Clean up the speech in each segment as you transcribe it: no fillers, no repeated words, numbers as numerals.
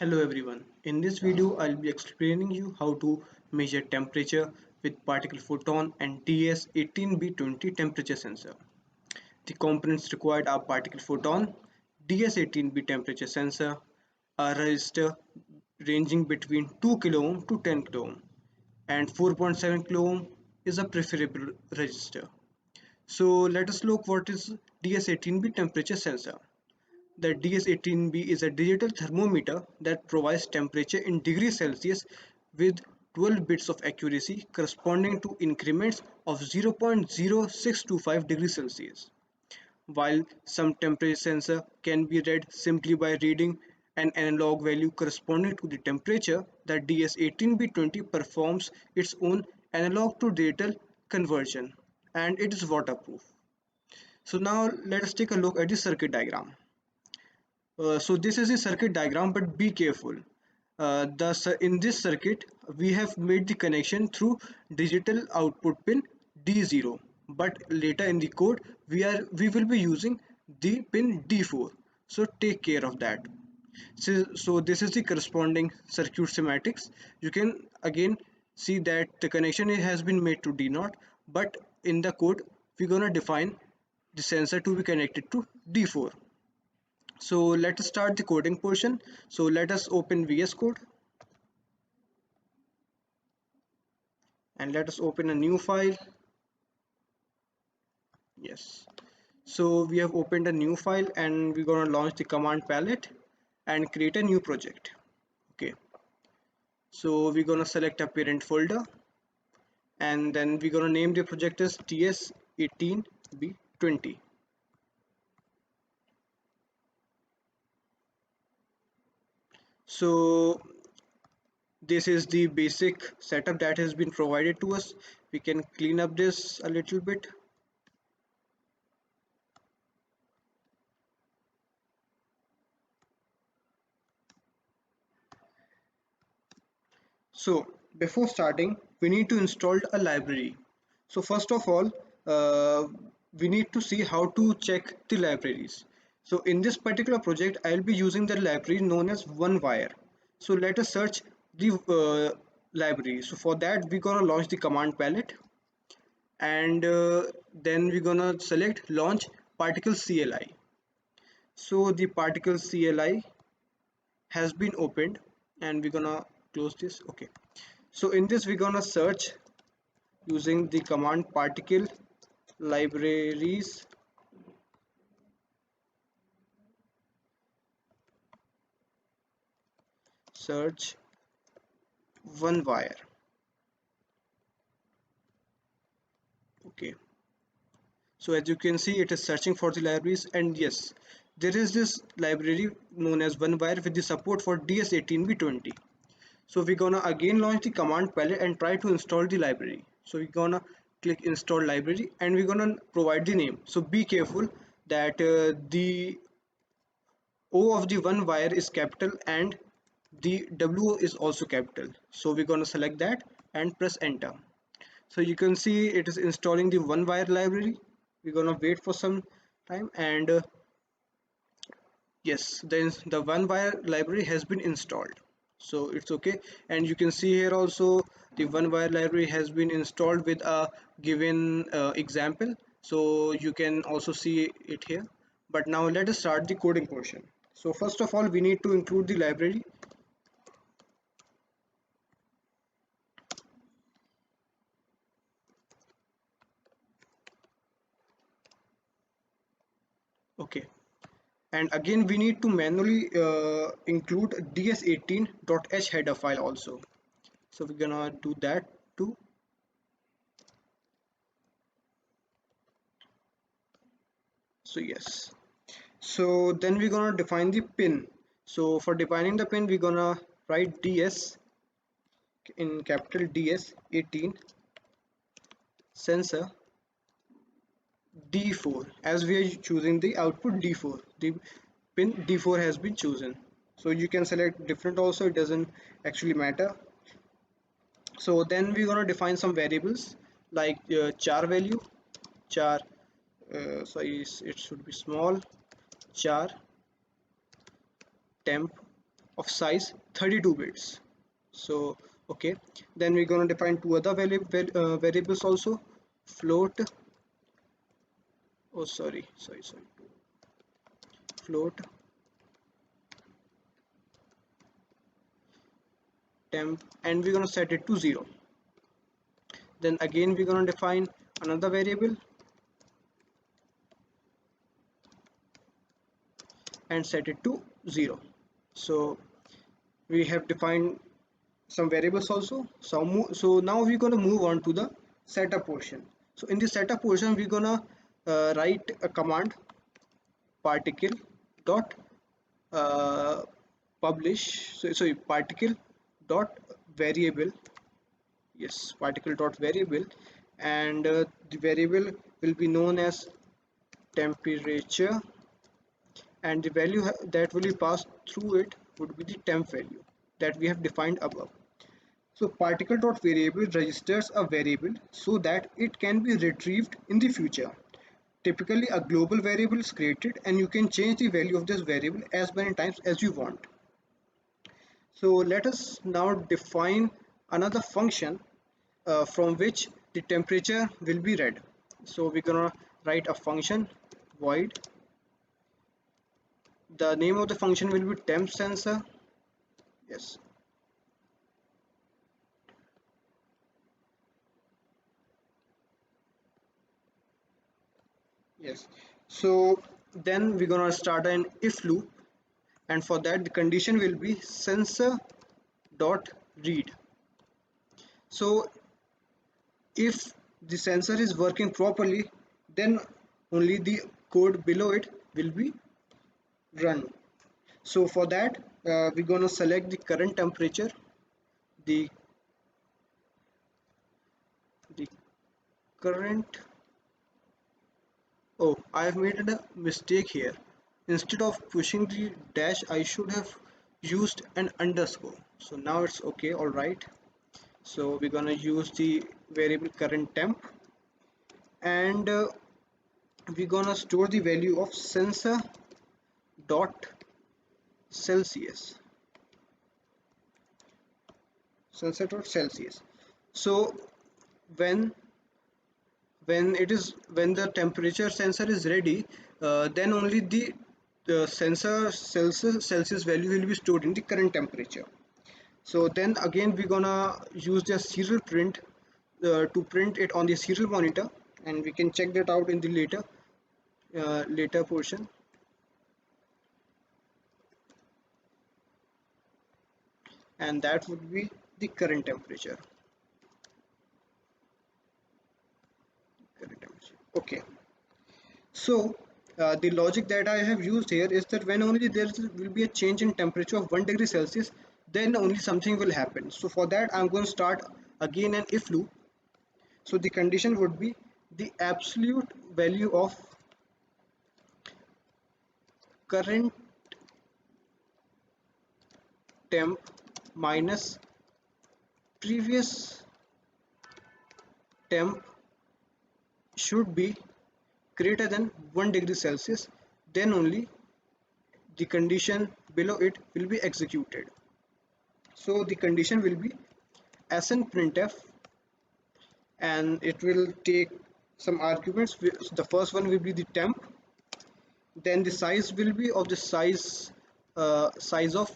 Hello everyone. In this video, I'll be explaining you how to measure temperature with particle photon and DS18B20 temperature sensor. The components required are particle photon, DS18B temperature sensor, a resistor ranging between 2 kilo ohm to 10 kilo ohm, and 4.7 kilo ohm is a preferable resistor. So let us look what is DS18B temperature sensor. The DS18B is a digital thermometer that provides temperature in degrees Celsius with 12 bits of accuracy corresponding to increments of 0.0625 degrees Celsius. While some temperature sensor can be read simply by reading an analog value corresponding to the temperature, the DS18B20 performs its own analog to digital conversion and it is waterproof. So now let us take a look at the circuit diagram. So this is a circuit diagram, but be careful. In this circuit, we have made the connection through digital output pin D0, but later in the code we will be using the pin D4. So take care of that. So this is the corresponding circuit schematics. You can again see that the connection has been made to D0, but in the code we're gonna define the sensor to be connected to D4. So let us start the coding portion. So let us open VS Code and let us open a new file. Yes. So we have opened a new file and we're going to launch the command palette and create a new project. Okay. So we're going to select a parent folder and then we're going to name the project as TS18B20. So this is the basic setup that has been provided to us. We can clean up this a little bit. So before starting, we need to install a library. So first of all, uh, we need to see how to check the libraries. So in this particular project, I'll be using the library known as OneWire. So let us search the library. So for that, we're gonna launch the command palette, and then we're gonna select launch particle CLI. So the particle CLI has been opened, and we're gonna close this. Okay. So in this we're gonna search using the command particle libraries, search OneWire. Okay, so as you can see it is searching for the libraries, and yes, there is this library known as OneWire with the support for DS18B20. So we're gonna again launch the command palette and try to install the library. So we're gonna click install library and we're gonna provide the name. So be careful that the O of the OneWire is capital and the W is also capital. So we're gonna select that and press enter. So you can see it is installing the OneWire library. We're gonna wait for some time, and yes, then the OneWire library has been installed. So it's okay, and you can see here also the OneWire library has been installed with a given example. So you can also see it here. But now let us start the coding portion. So first of all, we need to include the library. Okay, and again we need to manually include ds18.h header file also. So we're gonna do that too. So yes, so then we're gonna define the pin. So for defining the pin, we're gonna write ds in capital DS18 sensor D4, as we are choosing the output D4. The pin D4 has been chosen. So you can select different also, it doesn't actually matter. So then we're gonna define some variables like char value, char sorry, it should be small, char temp, of size 32 bits. So okay, then we're going to define two other variables also. Float, oh sorry, float temp, and we're going to set it to 0. Then again we're going to define another variable and set it to 0. So we have defined some variables also. So now we're going to move on to the setup portion. So in the setup portion we're going to write a command particle dot uh, publish, sorry, particle dot variable, yes, particle dot variable, and the variable will be known as temperature, and the value that will be passed through it would be the temp value that we have defined above. So particle dot variable registers a variable so that it can be retrieved in the future. Typically a global variable is created and you can change the value of this variable as many times as you want. So let us now define another function from which the temperature will be read. So we're gonna write a function void. The name of the function will be temp sensor. Yes. Yes. So then we're gonna start an if loop, and for that the condition will be sensor dot read. So if the sensor is working properly, then only the code below it will be run. So for that we're gonna select the current temperature, the the current. Oh, I have made a mistake here. Instead of pushing the dash, I should have used an underscore. So now it's okay, all right. So we're gonna use the variable current temp, and we're gonna store the value of sensor dot Celsius. Sensor dot Celsius. So when when the temperature sensor is ready, then only the sensor Celsius value will be stored in the current temperature. So then again we're gonna use the serial print to print it on the serial monitor, and we can check that out in the later portion. And that would be the current temperature. Okay. So the logic that I have used here is that when only will be a change in temperature of 1 degree Celsius, then only something will happen. So for that I'm going to start again an if loop. So the condition would be the absolute value of current temp minus previous temp should be greater than 1 degree Celsius, then only the condition below it will be executed. So the condition will be sn printf, and it will take some arguments. The first one will be the temp, then the size will be of the size of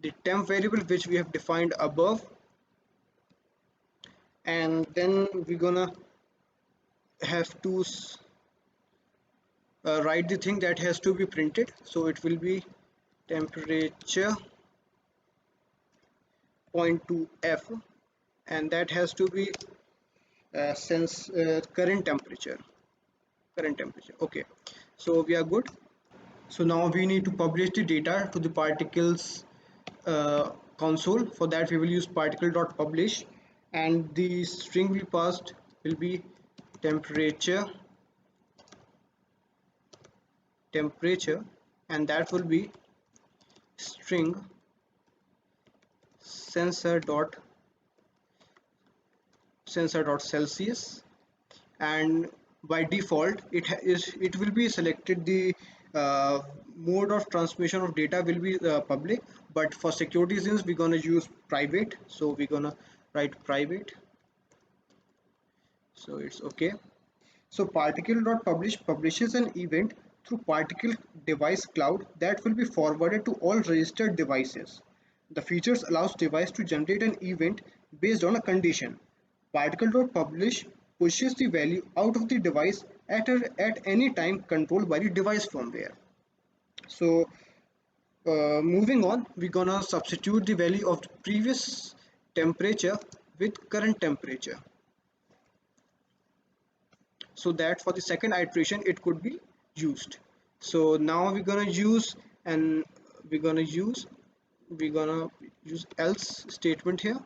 the temp variable which we have defined above, and then we're gonna have to write the thing that has to be printed. So it will be temperature point to f, and that has to be since current temperature. Okay, so we are good. So now we need to publish the data to the particles console. For that we will use particle dot publish, and the string we passed will be temperature temperature, and that will be string sensor dot Celsius, and by default it will be selected the uh, mode of transmission of data will be public, but for security reasons we're gonna use private. So we're gonna write private, so it's okay. So particle.publish publishes an event through particle device cloud that will be forwarded to all registered devices. The features allows device to generate an event based on a condition. Particle.publish pushes the value out of the device at any time controlled by the device firmware. So moving on, we're gonna substitute the value of the previous temperature with current temperature, so that for the second iteration it could be used. So now and we're gonna use we're gonna use else statement here,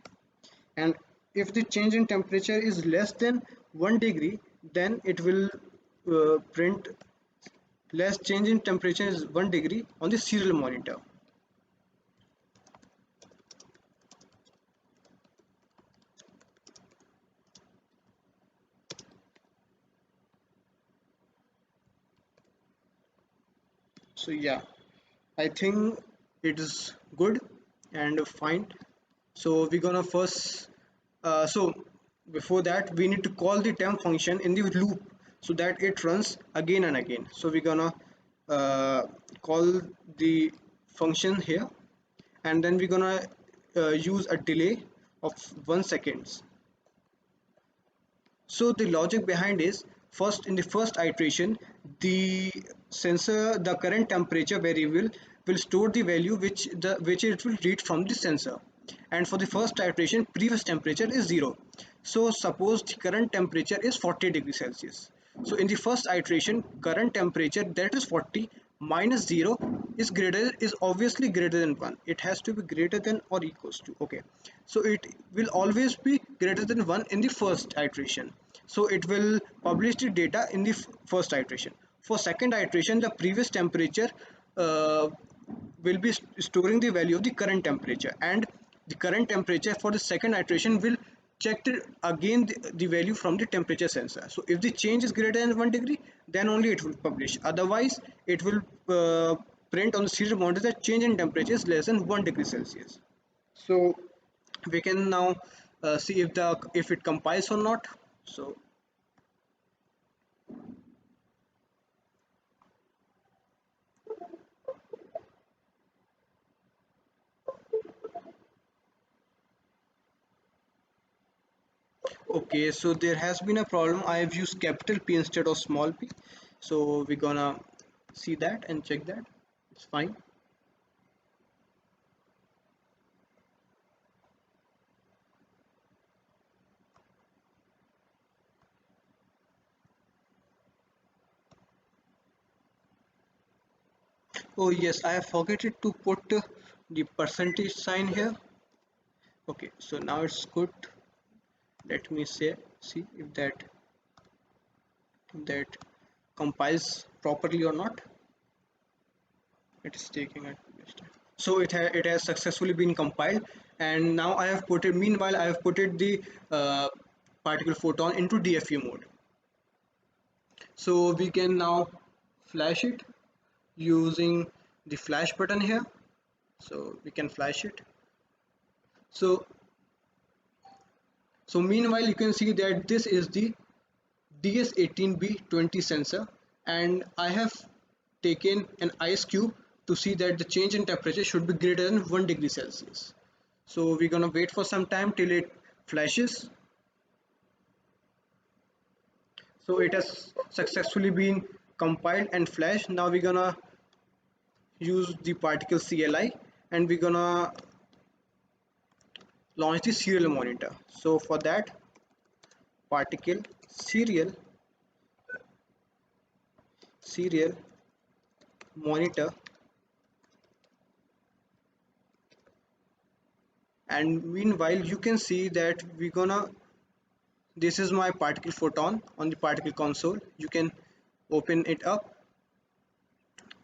and if the change in temperature is less than 1 degree, then it will print less change in temperature is 1 degree on the serial monitor. So yeah, I think it is good and fine. So we're gonna first so before that we need to call the temp function in the loop so that it runs again and again. So we're gonna call the function here, and then we're gonna use a delay of 1 seconds. So the logic behind is, first in the first iteration, the the current temperature variable will store the value which it will read from the sensor. And for the first iteration, previous temperature is 0. So suppose the current temperature is 40 degrees Celsius. So in the first iteration, current temperature, that is 40, minus 0 is obviously greater than 1. It has to be greater than or equals to. Okay, so it will always be greater than 1 in the first iteration. So it will publish the data in the first iteration. For second iteration, the previous temperature uh, will be storing the value of the current temperature, and the current temperature for the second iteration will check again the value from the temperature sensor. So if the change is greater than 1 degree, then only it will publish. Otherwise it will print on the serial monitor that change in temperature is less than 1 degree Celsius. So we can now see if it compiles or not. So okay, so there has been a problem. I have used capital P instead of small p. So we're gonna see that and check that. It's fine. Oh yes, I have forgotten to put the percentage sign here. Okay, so now it's good. Let me see if that compiles properly or not. It is taking a so it has successfully been compiled, and now I have put it. Meanwhile, I have put it the particle photon into DFU mode. So we can now flash it using the flash button here. So we can flash it. So meanwhile you can see that this is the DS18B20 sensor, and I have taken an ice cube to see that the change in temperature should be greater than 1 degree Celsius. So we're gonna wait for some time till it flashes. So it has successfully been compiled and flashed. Now we're gonna use the particle CLI, and we're gonna launch the serial monitor. So for that, particle serial monitor, and meanwhile you can see that we're gonna this is my particle photon on the particle console. You can open it up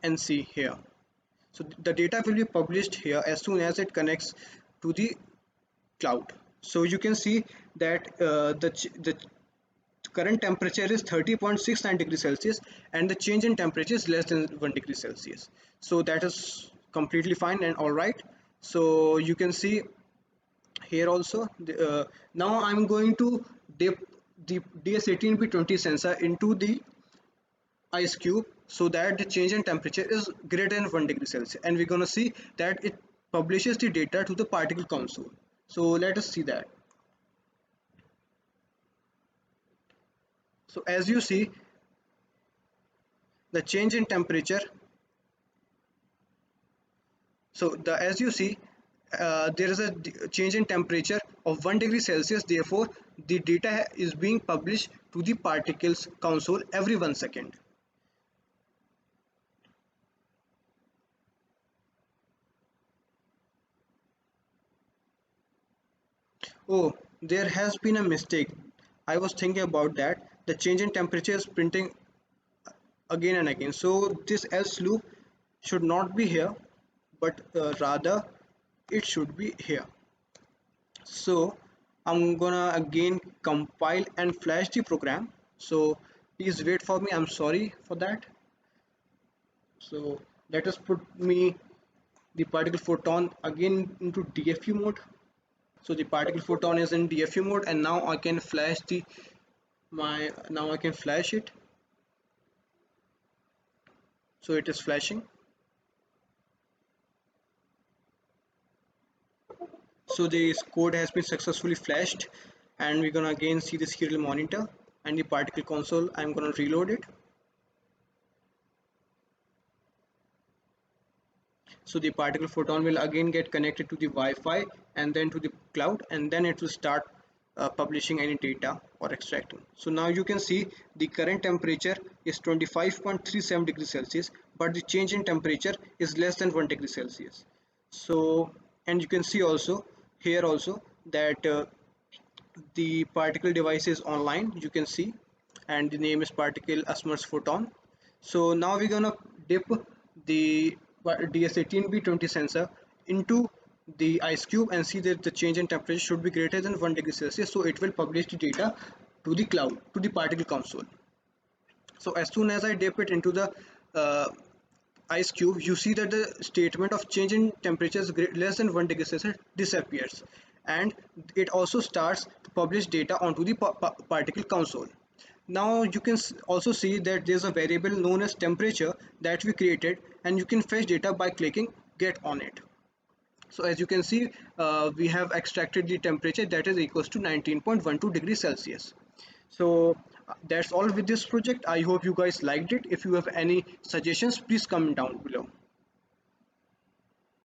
and see here. So the data will be published here as soon as it connects to the cloud. So you can see that the current temperature is 30.69 degrees Celsius and the change in temperature is less than 1 degree Celsius. So that is completely fine and all right. So you can see here also now I'm going to dip the DS18B20 sensor into the ice cube so that the change in temperature is greater than 1 degree Celsius, and we're going to see that it publishes the data to the particle console. So let us see that. So as you see, the change in temperature, as you see, there is a change in temperature of 1 degree Celsius. Therefore the data is being published to the particles console every 1 second. Oh, there has been a mistake. I was thinking about that. The change in temperature is printing again and again. So this else loop should not be here, but rather it should be here. So I'm gonna again compile and flash the program. So please wait for me. I'm sorry for that. So let us put me the particle photon again into DFU mode. So the particle photon is in DFU mode, and now I can flash the now I can flash it. So it is flashing. So this code has been successfully flashed, and we're gonna again see the serial monitor and the particle console. I'm gonna reload it. So the particle photon will again get connected to the Wi-Fi and then to the cloud, and then it will start publishing any data or extracting. So now you can see the current temperature is 25.37 degrees Celsius, but the change in temperature is less than 1 degree Celsius. So, and you can see also here also that the particle device is online, you can see, and the name is particle Asmers photon. So now we're gonna dip the DS18B20 sensor into the ice cube and see that the change in temperature should be greater than 1 degree Celsius, so it will publish the data to the cloud, to the particle console. So as soon as I dip it into the uh, ice cube, you see that the statement of change in temperature is less than 1 degree Celsius disappears, and it also starts to publish data onto the particle console. Now you can also see that there's a variable known as temperature that we created, and you can fetch data by clicking get on it. So as you can see, we have extracted the temperature that is equals to 19.12 degrees Celsius. So that's all with this project. I hope you guys liked it. If you have any suggestions, please comment down below.